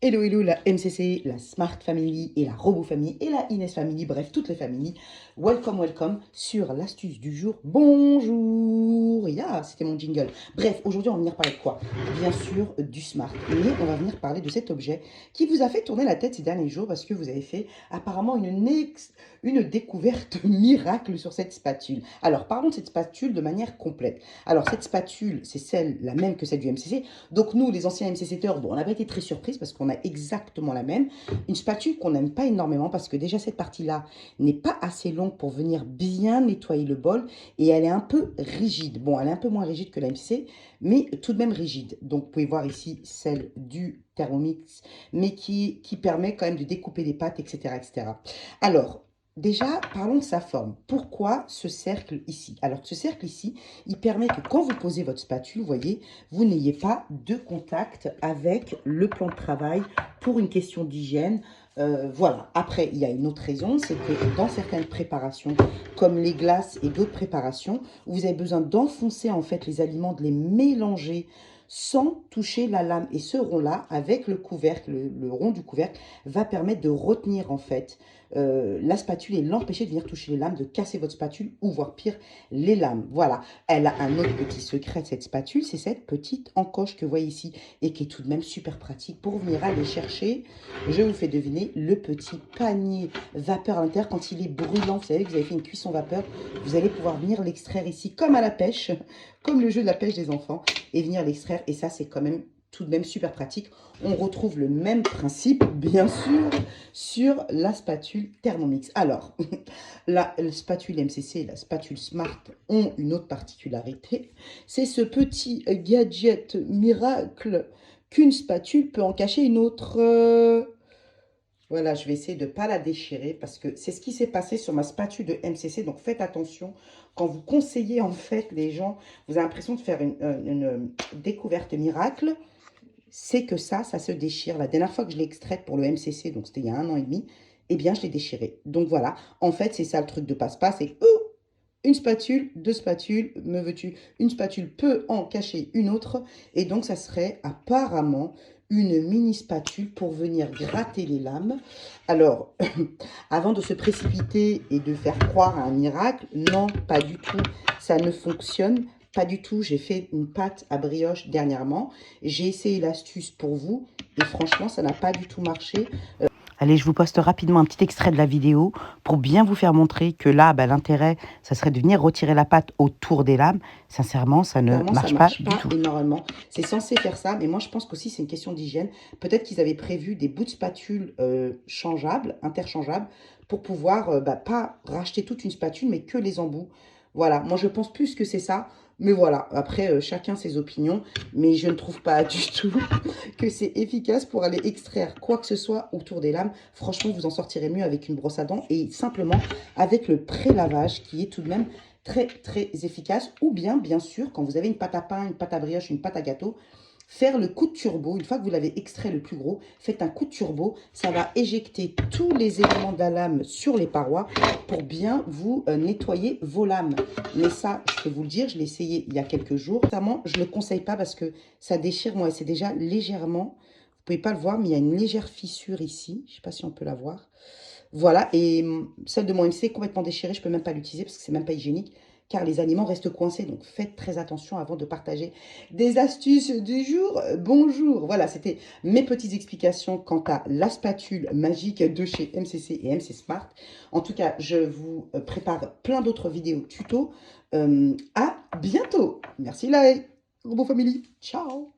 Hello, hello, la MCC, la Smart Family et la Robo Family et la Inès Family, bref, toutes les familles. Welcome, welcome sur l'astuce du jour. Bonjour, c'était mon jingle. Bref, aujourd'hui, on va venir parler de quoi? Bien sûr, du Smart. Mais on va venir parler de cet objet qui vous a fait tourner la tête ces derniers jours parce que vous avez fait apparemment une découverte miracle sur cette spatule. Alors, parlons de cette spatule de manière complète. Alors, cette spatule, c'est la même que celle du MCC. Donc nous, les anciens MCCteurs, bon, on n'a pas été très surprises parce qu'on a exactement la même. Une spatule qu'on n'aime pas énormément parce que déjà cette partie-là n'est pas assez longue pour venir bien nettoyer le bol et elle est un peu rigide. Bon, elle est un peu moins rigide que la MCC, mais tout de même rigide. Donc vous pouvez voir ici celle du Thermomix, mais qui permet quand même de découper les pâtes, etc. etc. Alors, déjà, parlons de sa forme. Pourquoi ce cercle ici? Alors, ce cercle ici, il permet que quand vous posez votre spatule, vous voyez, vous n'ayez pas de contact avec le plan de travail pour une question d'hygiène. Voilà. Après, il y a une autre raison, c'est que dans certaines préparations, comme les glaces et d'autres préparations, vous avez besoin d'enfoncer en fait les aliments, de les mélanger sans toucher la lame. Et ce rond-là, avec le couvercle, le rond du couvercle, va permettre de retenir en fait la spatule et l'empêcher de venir toucher les lames, de casser votre spatule ou voire pire, les lames. Voilà. Elle a un autre petit secret de cette spatule, c'est cette petite encoche que vous voyez ici et qui est tout de même super pratique pour venir aller chercher, je vous fais deviner, le petit panier vapeur à l'intérieur quand il est brûlant. Vous savez que vous avez fait une cuisson vapeur, vous allez pouvoir venir l'extraire ici comme à la pêche, comme le jeu de la pêche des enfants et venir l'extraire et ça c'est quand même tout de même super pratique. On retrouve le même principe, bien sûr, sur la spatule Thermomix. Alors, la spatule MCC et la spatule Smart ont une autre particularité. C'est ce petit gadget miracle qu'une spatule peut en cacher une autre. Voilà, je vais essayer de ne pas la déchirer parce que c'est ce qui s'est passé sur ma spatule de MCC. Donc, faites attention. Quand vous conseillez, en fait, les gens, vous avez l'impression de faire une découverte miracle. C'est que ça se déchire. La dernière fois que je l'ai extraite pour le MCC, donc c'était il y a 1 an et demi, eh bien, je l'ai déchirée. Donc, voilà. En fait, c'est ça le truc de passe-passe. Et une spatule, deux spatules, me veux-tu? Une spatule peut en cacher une autre. Et donc, ça serait apparemment une mini spatule pour venir gratter les lames. Alors, avant de se précipiter et de faire croire à un miracle, non, pas du tout. Ça ne fonctionne pas du tout. J'ai fait une pâte à brioche dernièrement. J'ai essayé l'astuce pour vous et franchement, ça n'a pas du tout marché. Allez, je vous poste rapidement un petit extrait de la vidéo pour bien vous faire montrer que là, l'intérêt, ça serait de venir retirer la pâte autour des lames. Sincèrement, ça ne marche pas du tout. Et normalement, c'est censé faire ça, mais moi, je pense qu'aussi, c'est une question d'hygiène. Peut-être qu'ils avaient prévu des bouts de spatule changeables, interchangeables, pour pouvoir pas racheter toute une spatule, mais que les embouts. Voilà, moi, je pense plus que c'est ça. Mais voilà, après, chacun ses opinions. Mais je ne trouve pas du tout que c'est efficace pour aller extraire quoi que ce soit autour des lames. Franchement, vous en sortirez mieux avec une brosse à dents et simplement avec le pré-lavage qui est tout de même très, très efficace. Ou bien sûr, quand vous avez une pâte à pain, une pâte à brioche, une pâte à gâteau, faire le coup de turbo. Une fois que vous l'avez extrait le plus gros, faites un coup de turbo. Ça va éjecter tous les éléments de la lame sur les parois pour bien vous nettoyer vos lames. Mais ça, je peux vous le dire, je l'ai essayé il y a quelques jours. Notamment, je ne le conseille pas parce que ça déchire. Moi, c'est déjà légèrement, vous pouvez pas le voir, mais il y a une légère fissure ici. Je ne sais pas si on peut la voir. Voilà, et celle de mon MC est complètement déchirée. Je ne peux même pas l'utiliser parce que c'est même pas hygiénique car les aliments restent coincés. Donc, faites très attention avant de partager des astuces du jour. Bonjour. Voilà, c'était mes petites explications quant à la spatule magique de chez MCC et MC Smart. En tout cas, je vous prépare plein d'autres vidéos tuto. À bientôt. Merci, la Robo Family. Ciao.